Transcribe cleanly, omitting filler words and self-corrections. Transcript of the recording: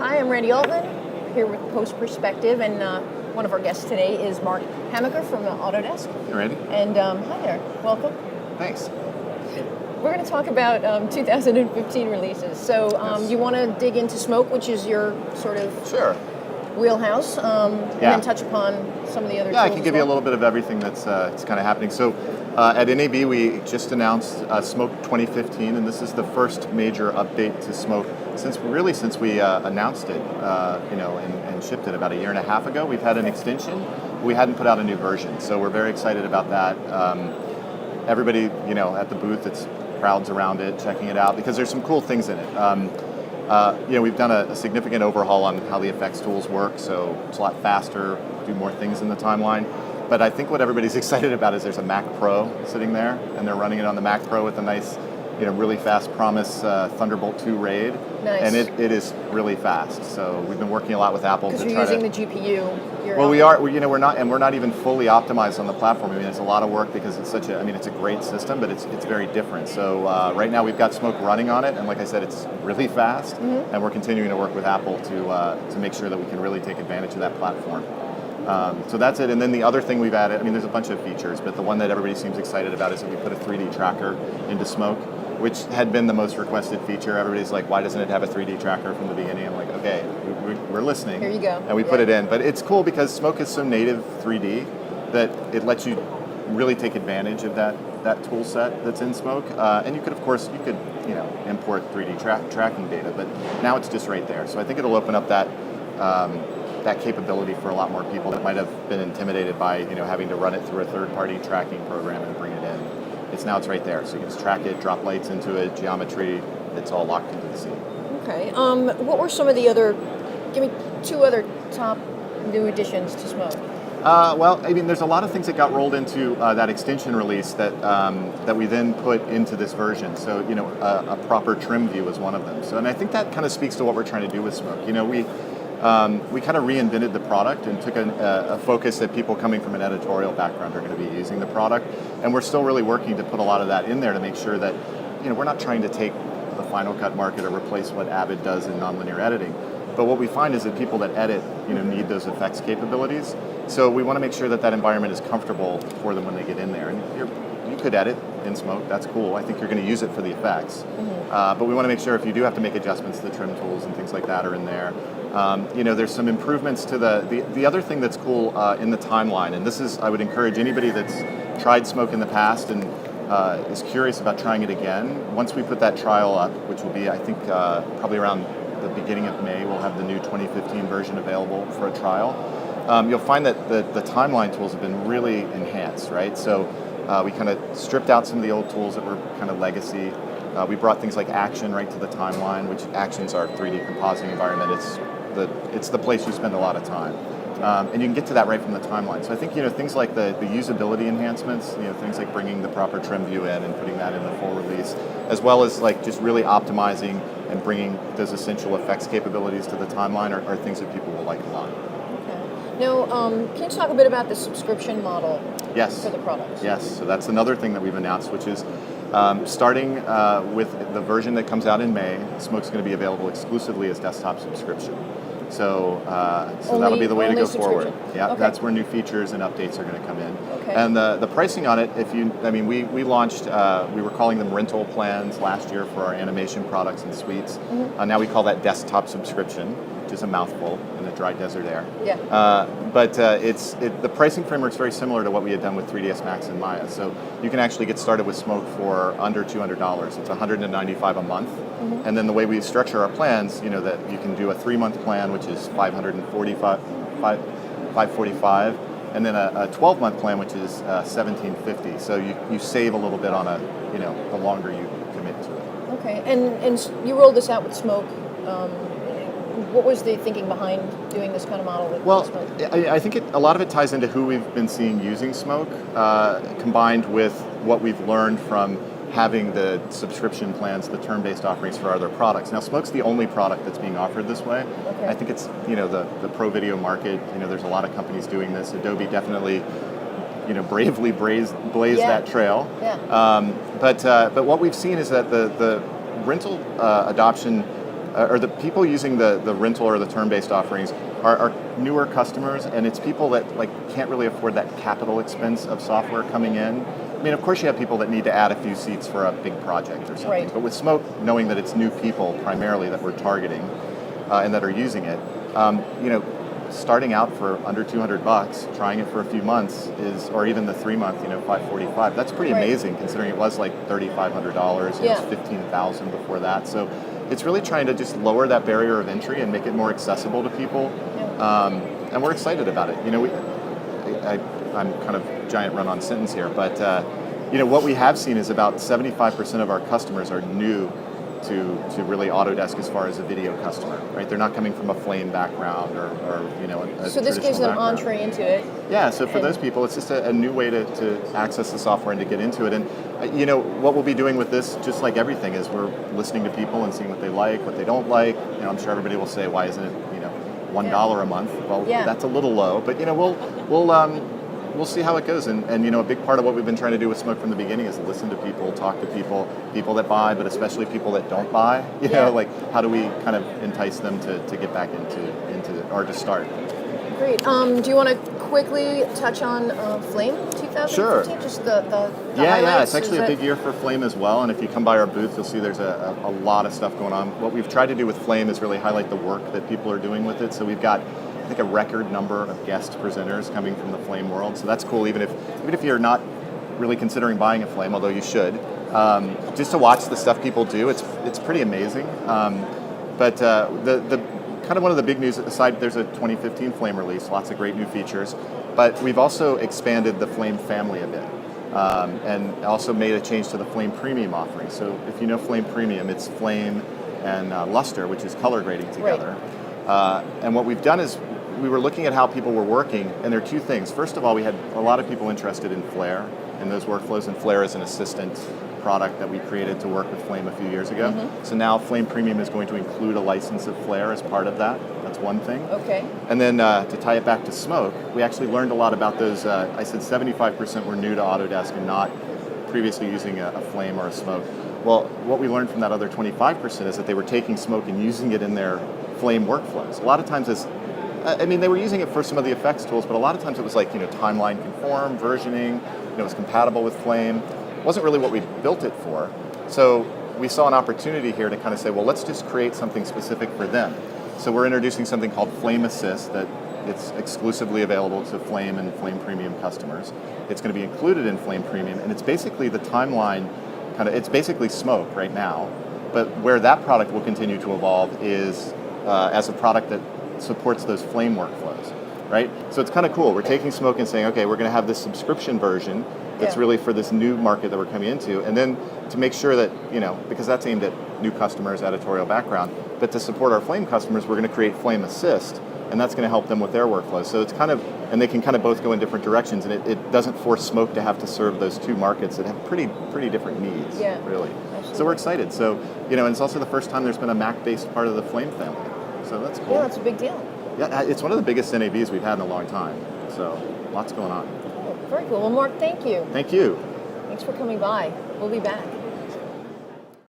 Hi, I'm Randy Altman, here with Post Perspective, and one of our guests today is Mark Hamaker from Autodesk. Hey, Randy. And hi there, welcome. Thanks. We're going to talk about 2015 releases. So Yes. you want to dig into Smoke, which is your sort of Sure. wheelhouse, and then touch upon some of the other tools. Yeah, I can give you a little bit of everything that's kind of happening. So at NAB, we just announced Smoke 2015, and this is the first major update to Smoke since we announced it, and shipped it about a year and a half ago. We've had an extension. We hadn't put out a new version, so we're very excited about that. Everybody, at the booth, it's crowds around it, checking it out, because there's some cool things in it. We've done a significant overhaul on how the effects tools work, so it's a lot faster, do more things in the timeline. But I think what everybody's excited about is there's a Mac Pro sitting there, and they're running it on the Mac Pro with a nice, really fast Promise Thunderbolt 2 RAID. Nice. And it is really fast. So we've been working a lot with Apple to try to... Because you're using the GPU. Well, we're not even fully optimized on the platform. I mean, it's a lot of work because it's it's a great system, but it's very different. So right now we've got Smoke running on it, and like I said, it's really fast, and we're continuing to work with Apple to make sure that we can really take advantage of that platform. So that's it, and then the other thing we've added, there's a bunch of features, but the one that everybody seems excited about is that we put a 3D tracker into Smoke, which had been the most requested feature. Everybody's like, why doesn't it have a 3D tracker from the beginning? I'm like, okay, we're listening. Here you go. And we put it in. But it's cool because Smoke is so native 3D that it lets you really take advantage of that tool set that's in Smoke. And you could import 3D tracking data, but now it's just right there. So I think it'll open up that capability for a lot more people that might have been intimidated by having to run it through a third-party tracking program and bring it in. It's right there, so you can just track it, drop lights into it, geometry. It's all locked into the scene. Okay. What were some of the other? Give me two other top new additions to Smoke. There's a lot of things that got rolled into that extension release that we then put into this version. So, a proper trim view was one of them. So, and I think that kind of speaks to what we're trying to do with Smoke. We kind of reinvented the product and took a focus that people coming from an editorial background are going to be using the product. And we're still really working to put a lot of that in there to make sure that, we're not trying to take the Final Cut market or replace what Avid does in nonlinear editing. But what we find is that people that edit, need those effects capabilities. So we want to make sure that environment is comfortable for them when they get in there. And you could edit in Smoke, that's cool. I think you're going to use it for the effects. But we want to make sure if you do have to make adjustments, the trim tools and things like that are in there. There's some improvements to the other thing that's cool in the timeline, and this is, I would encourage anybody that's tried Smoke in the past and is curious about trying it again. Once we put that trial up, which will be, I think, probably around the beginning of May, we'll have the new 2015 version available for a trial. You'll find that the timeline tools have been really enhanced, right? So we kind of stripped out some of the old tools that were kind of legacy. We brought things like Action right to the timeline, which Action's our 3D compositing environment. It's the place you spend a lot of time. And you can get to that right from the timeline. So I think, things like the usability enhancements, things like bringing the proper trim view in and putting that in the full release, as well as like just really optimizing and bringing those essential effects capabilities to the timeline are things that people will like a lot. Okay. Now, can you talk a bit about the subscription model for the products? Yes, so that's another thing that we've announced, which is starting with the version that comes out in May, Smoke's going to be available exclusively as desktop subscription. So that'll be the way to go forward. Yeah, okay. That's where new features and updates are going to come in. Okay. And the pricing on it, we launched, we were calling them rental plans last year for our animation products and suites. Now we call that desktop subscription, which is a mouthful in the dry desert air. Yeah. But the pricing framework is very similar to what we had done with 3ds Max and Maya. So you can actually get started with Smoke for under $200. It's $195 a month. And then the way we structure our plans, that you can do a 3-month plan, which is $545, and then a 12-month plan, which is $1,750. So you save a little bit on the longer you commit to it. Okay, and you rolled this out with Smoke. What was the thinking behind doing this kind of model with Smoke? I think a lot of it ties into who we've been seeing using Smoke, combined with what we've learned from having the subscription plans, the term-based offerings for other products. Now, Smoke's the only product that's being offered this way. Okay. I think it's, the pro video market, there's a lot of companies doing this. Adobe definitely, bravely blazed that trail. Yeah. But what we've seen is that the rental adoption or the people using the rental or the term-based offerings are newer customers, and it's people that like can't really afford that capital expense of software coming in. I mean, of course, you have people that need to add a few seats for a big project or something. Right. But with Smoke, knowing that it's new people primarily that we're targeting and that are using it, starting out for under $200, trying it for a few months or even the 3-month, $545. That's pretty Right. amazing considering it was like $3,500. Yeah. It was $15,000 before that. So it's really trying to just lower that barrier of entry and make it more accessible to people. Yeah. And we're excited about it. I'm kind of giant run-on sentence here, but what we have seen is about 75% of our customers are new to really Autodesk as far as a video customer, right? They're not coming from a Flame background or a So this gives traditional them background. entree into it. Yeah, so for those people, it's just a new way to access the software and to get into it. And what we'll be doing with this, just like everything, is we're listening to people and seeing what they like, what they don't like. I'm sure everybody will say, why isn't it $1 a month? Well, that's a little low, but we'll see how it goes. And a big part of what we've been trying to do with Smoke from the beginning is listen to people, talk to people that buy, but especially people that don't buy. Like how do we kind of entice them to get back into or to start? Great. Do you want to quickly touch on Flame 2015? Sure. Just the Yeah, highlights? it's actually a big year for Flame as well. And if you come by our booth, you'll see there's a lot of stuff going on. What we've tried to do with Flame is really highlight the work that people are doing with it. So we've got, I think, a record number of guest presenters coming from the Flame world. So that's cool, even if you're not really considering buying a Flame, although you should. Just to watch the stuff people do, it's pretty amazing. But the kind of one of the big news, aside, there's a 2015 Flame release, lots of great new features, but we've also expanded the Flame family a bit, and also made a change to the Flame Premium offering. So if you know Flame Premium, it's Flame and Luster, which is color grading together. Right. And what we've done is we were looking at how people were working, and there are two things. First of all, we had a lot of people interested in Flare and those workflows, and Flare is an assistant product that we created to work with Flame a few years ago. Mm-hmm. So now Flame Premium is going to include a license of Flare as part of that. That's one thing. Okay. And then to tie it back to Smoke, we actually learned a lot about those. I said 75% were new to Autodesk and not previously using a Flame or a Smoke. Well, what we learned from that other 25% is that they were taking Smoke and using it in their Flame workflows. A lot of times they were using it for some of the effects tools, but a lot of times it was like, timeline conform, versioning, it was compatible with Flame. It wasn't really what we built it for. So we saw an opportunity here to kind of say, well, let's just create something specific for them. So we're introducing something called Flame Assist that it's exclusively available to Flame and Flame Premium customers. It's going to be included in Flame Premium, and it's basically the timeline, it's basically Smoke right now, but where that product will continue to evolve is as a product that supports those Flame workflows, right? So it's kind of cool. We're taking Smoke and saying, okay, we're going to have this subscription version that's really for this new market that we're coming into, and then to make sure that, because that's aimed at new customers, editorial background, but to support our Flame customers, we're going to create Flame Assist, and that's going to help them with their workflows. So it's and they can kind of both go in different directions, and it doesn't force Smoke to have to serve those two markets that have pretty different needs, really. Absolutely. So we're excited. So, and it's also the first time there's been a Mac-based part of the Flame family. So that's cool. Yeah, that's a big deal. Yeah, it's one of the biggest NABs we've had in a long time. So lots going on. Oh, very cool. Well, Mark, thank you. Thank you. Thanks for coming by. We'll be back.